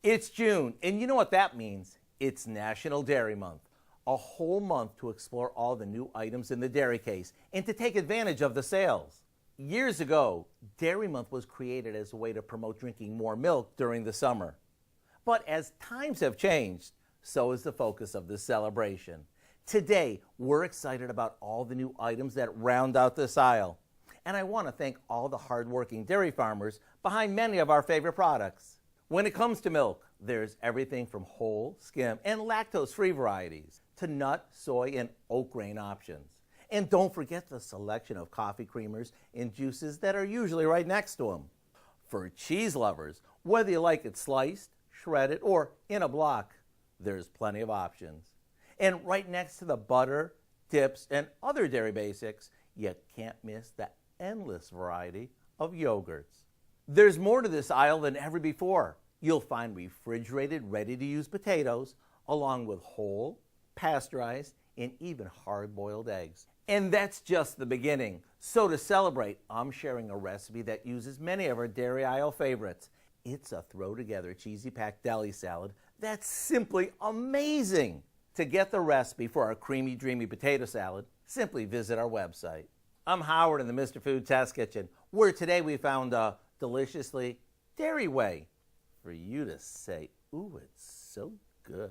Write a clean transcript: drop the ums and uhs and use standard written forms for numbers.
It's June, and you know what that means. It's National Dairy Month, a whole month to explore all the new items in the dairy case and to take advantage of the sales. Years ago, Dairy Month was created as a way to promote drinking more milk during the summer. But as times have changed, so is the focus of this celebration. Today, we're excited about all the new items that round out this aisle. And I want to thank all the hardworking dairy farmers behind many of our favorite products. When it comes to milk, there's everything from whole, skim, and lactose-free varieties to nut, soy, and oat grain options. And don't forget the selection of coffee creamers and juices that are usually right next to them. For cheese lovers, whether you like it sliced, shredded, or in a block, there's plenty of options. And right next to the butter, dips, and other dairy basics, you can't miss the endless variety of yogurts. There's more to this aisle than ever before. You'll find refrigerated, ready-to-use potatoes, along with whole, pasteurized, and even hard-boiled eggs. And that's just the beginning. So to celebrate, I'm sharing a recipe that uses many of our dairy aisle favorites. It's a throw-together cheesy packed deli salad that's simply amazing. To get the recipe for our Creamy Dreamy Potato Salad, simply visit our website. I'm Howard in the Mr. Food Test Kitchen, where today we found a deliciously dairy way for you to say, ooh, it's so good.